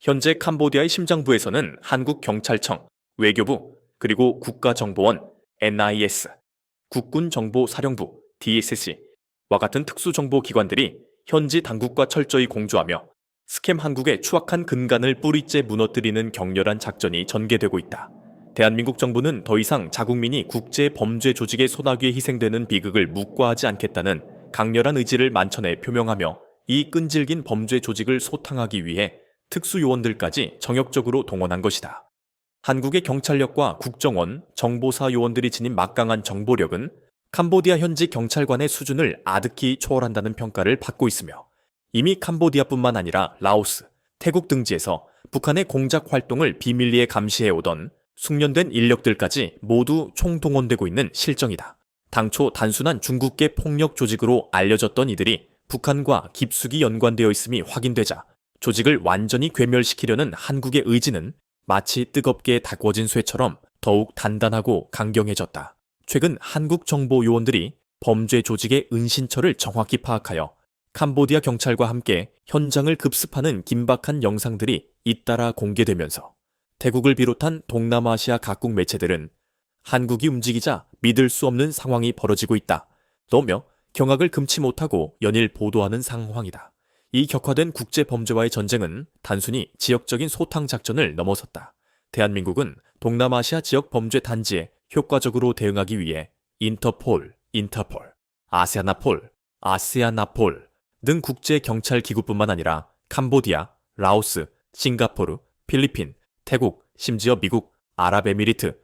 현재 캄보디아의 심장부에서는 한국경찰청, 외교부, 그리고 국가정보원, NIS, 국군정보사령부, DSC와 같은 특수정보기관들이 현지 당국과 철저히 공조하며 스캠 한국의 추악한 근간을 뿌리째 무너뜨리는 격렬한 작전이 전개되고 있다. 대한민국 정부는 더 이상 자국민이 국제 범죄 조직의 소나기에 희생되는 비극을 묵과하지 않겠다는 강렬한 의지를 만천에 표명하며 이 끈질긴 범죄 조직을 소탕하기 위해 특수요원들까지 정역적으로 동원한 것이다. 한국의 경찰력과 국정원, 정보사 요원들이 지닌 막강한 정보력은 캄보디아 현지 경찰관의 수준을 아득히 초월한다는 평가를 받고 있으며 이미 캄보디아뿐만 아니라 라오스, 태국 등지에서 북한의 공작 활동을 비밀리에 감시해오던 숙련된 인력들까지 모두 총동원되고 있는 실정이다. 당초 단순한 중국계 폭력 조직으로 알려졌던 이들이 북한과 깊숙이 연관되어 있음이 확인되자 조직을 완전히 괴멸시키려는 한국의 의지는 마치 뜨겁게 다궈진 쇠처럼 더욱 단단하고 강경해졌다. 최근 한국 정보 요원들이 범죄 조직의 은신처를 정확히 파악하여 캄보디아 경찰과 함께 현장을 급습하는 긴박한 영상들이 잇따라 공개되면서 태국을 비롯한 동남아시아 각국 매체들은 한국이 움직이자 믿을 수 없는 상황이 벌어지고 있다. 너며 경악을 금치 못하고 연일 보도하는 상황이다. 이 격화된 국제범죄와의 전쟁은 단순히 지역적인 소탕 작전을 넘어섰다. 대한민국은 동남아시아 지역 범죄 단지에 효과적으로 대응하기 위해 인터폴, 아세아나폴 등 국제경찰기구뿐만 아니라 캄보디아, 라오스, 싱가포르, 필리핀, 태국, 심지어 미국, 아랍에미리트,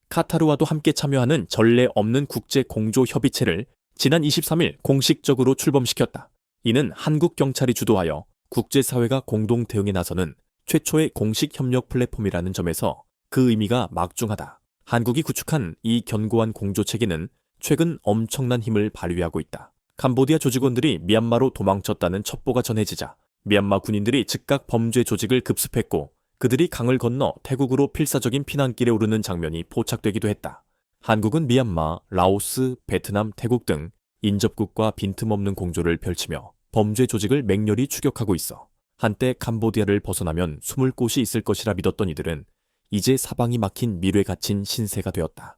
카타르와도 함께 참여하는 전례 없는 국제공조협의체를 지난 23일 공식적으로 출범시켰다. 이는 한국 경찰이 주도하여 국제사회가 공동 대응에 나서는 최초의 공식 협력 플랫폼이라는 점에서 그 의미가 막중하다. 한국이 구축한 이 견고한 공조체계는 최근 엄청난 힘을 발휘하고 있다. 캄보디아 조직원들이 미얀마로 도망쳤다는 첩보가 전해지자 미얀마 군인들이 즉각 범죄 조직을 급습했고 그들이 강을 건너 태국으로 필사적인 피난길에 오르는 장면이 포착되기도 했다. 한국은 미얀마, 라오스, 베트남, 태국 등 인접국과 빈틈없는 공조를 펼치며 범죄 조직을 맹렬히 추격하고 있어 한때 캄보디아를 벗어나면 숨을 곳이 있을 것이라 믿었던 이들은 이제 사방이 막힌 밀에 갇힌 신세가 되었다.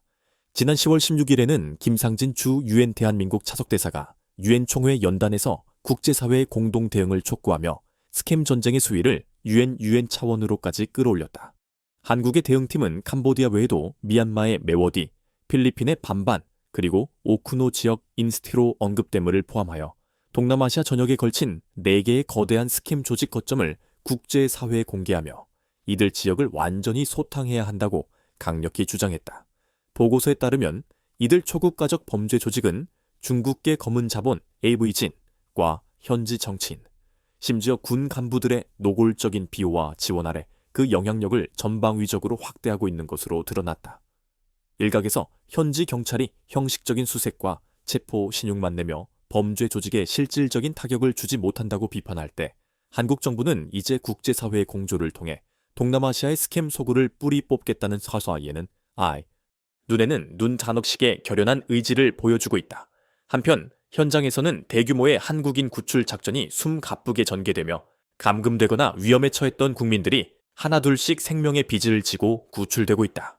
지난 10월 16일에는 김상진 주 유엔 대한민국 차석대사가 유엔 총회 연단에서 국제사회의 공동 대응을 촉구하며 스캠 전쟁의 수위를 유엔 차원으로까지 끌어올렸다. 한국의 대응팀은 캄보디아 외에도 미얀마의 메워디, 필리핀의 반반, 그리고 오쿠노 지역 인스티로 언급됨을 포함하여 동남아시아 전역에 걸친 4개의 거대한 스캠 조직 거점을 국제사회에 공개하며 이들 지역을 완전히 소탕해야 한다고 강력히 주장했다. 보고서에 따르면 이들 초국가적 범죄 조직은 중국계 검은 자본 AV진과 현지 정치인, 심지어 군 간부들의 노골적인 비호와 지원 아래 그 영향력을 전방위적으로 확대하고 있는 것으로 드러났다. 일각에서 현지 경찰이 형식적인 수색과 체포 신용만 내며 범죄 조직에 실질적인 타격을 주지 못한다고 비판할 때 한국 정부는 이제 국제사회의 공조를 통해 동남아시아의 스캠 소굴을 뿌리 뽑겠다는 서사에는 눈에는 눈 잔혹식의 결연한 의지를 보여주고 있다. 한편 현장에서는 대규모의 한국인 구출 작전이 숨가쁘게 전개되며 감금되거나 위험에 처했던 국민들이 하나둘씩 생명의 빚을 지고 구출되고 있다.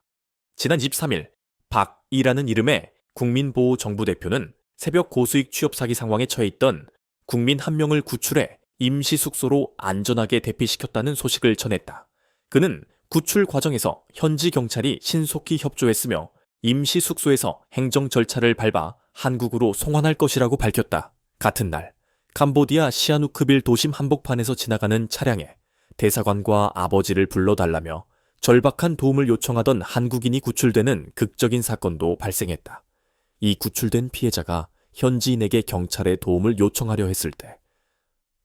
지난 23일 박이라는 이름의 국민보호정부대표는 새벽 고수익 취업 사기 상황에 처해 있던 국민 한 명을 구출해 임시 숙소로 안전하게 대피시켰다는 소식을 전했다. 그는 구출 과정에서 현지 경찰이 신속히 협조했으며 임시 숙소에서 행정 절차를 밟아 한국으로 송환할 것이라고 밝혔다. 같은 날 캄보디아 시아누크빌 도심 한복판에서 지나가는 차량에 대사관과 아버지를 불러달라며 절박한 도움을 요청하던 한국인이 구출되는 극적인 사건도 발생했다. 이 구출된 피해자가 현지인에게 경찰의 도움을 요청하려 했을 때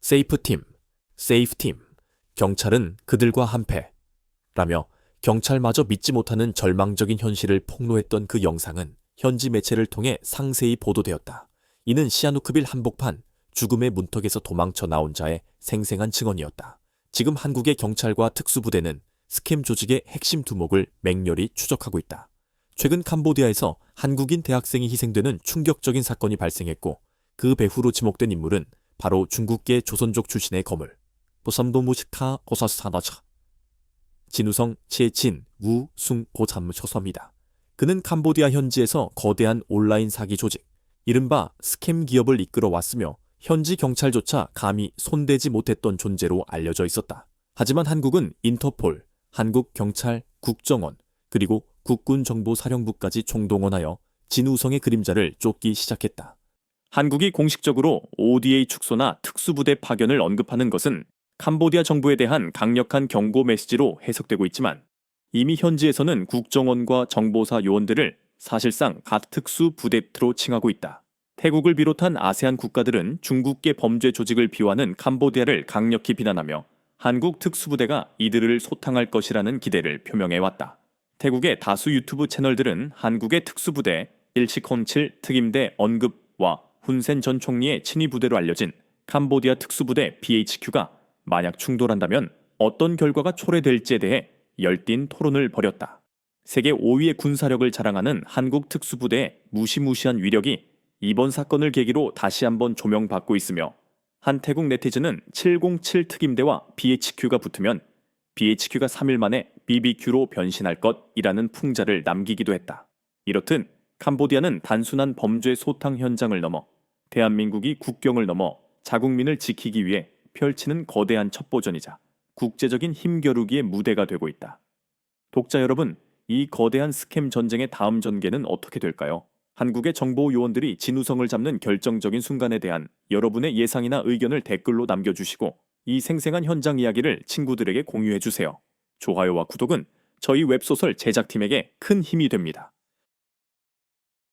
세이프팀, 경찰은 그들과 한패라며 경찰마저 믿지 못하는 절망적인 현실을 폭로했던 그 영상은 현지 매체를 통해 상세히 보도되었다. 이는 시아누크빌 한복판 죽음의 문턱에서 도망쳐 나온 자의 생생한 증언이었다. 지금 한국의 경찰과 특수부대는 스캠 조직의 핵심 두목을 맹렬히 추적하고 있다. 최근 캄보디아에서 한국인 대학생이 희생되는 충격적인 사건이 발생했고 그 배후로 지목된 인물은 바로 중국계 조선족 출신의 거물 보섬도무시카 고사스타나차 진우성, 최진, 우, 숭 고 참모처서입니다. 그는 캄보디아 현지에서 거대한 온라인 사기 조직, 이른바 스캠 기업을 이끌어 왔으며 현지 경찰조차 감히 손대지 못했던 존재로 알려져 있었다. 하지만 한국은 인터폴, 한국경찰, 국정원, 그리고 국군정보사령부까지 총동원하여 진우성의 그림자를 쫓기 시작했다. 한국이 공식적으로 ODA 축소나 특수부대 파견을 언급하는 것은 캄보디아 정부에 대한 강력한 경고 메시지로 해석되고 있지만 이미 현지에서는 국정원과 정보사 요원들을 사실상 가특수부대로 칭하고 있다. 태국을 비롯한 아세안 국가들은 중국계 범죄 조직을 비호하는 캄보디아를 강력히 비난하며 한국 특수부대가 이들을 소탕할 것이라는 기대를 표명해왔다. 태국의 다수 유튜브 채널들은 한국의 특수부대 1707 특임대 언급과 훈센 전 총리의 친위 부대로 알려진 캄보디아 특수부대 BHQ가 만약 충돌한다면 어떤 결과가 초래될지에 대해 열띤 토론을 벌였다. 세계 5위의 군사력을 자랑하는 한국 특수부대의 무시무시한 위력이 이번 사건을 계기로 다시 한번 조명받고 있으며 한 태국 네티즌은 707 특임대와 BHQ가 붙으면 BHQ가 3일 만에 BBQ로 변신할 것이라는 풍자를 남기기도 했다. 이렇듯 캄보디아는 단순한 범죄 소탕 현장을 넘어 대한민국이 국경을 넘어 자국민을 지키기 위해 펼치는 거대한 첩보전이자 국제적인 힘겨루기의 무대가 되고 있다. 독자 여러분, 이 거대한 스캠 전쟁의 다음 전개는 어떻게 될까요? 한국의 정보 요원들이 진우성을 잡는 결정적인 순간에 대한 여러분의 예상이나 의견을 댓글로 남겨주시고 이 생생한 현장 이야기를 친구들에게 공유해주세요. 좋아요와 구독은 저희 웹소설 제작팀에게 큰 힘이 됩니다.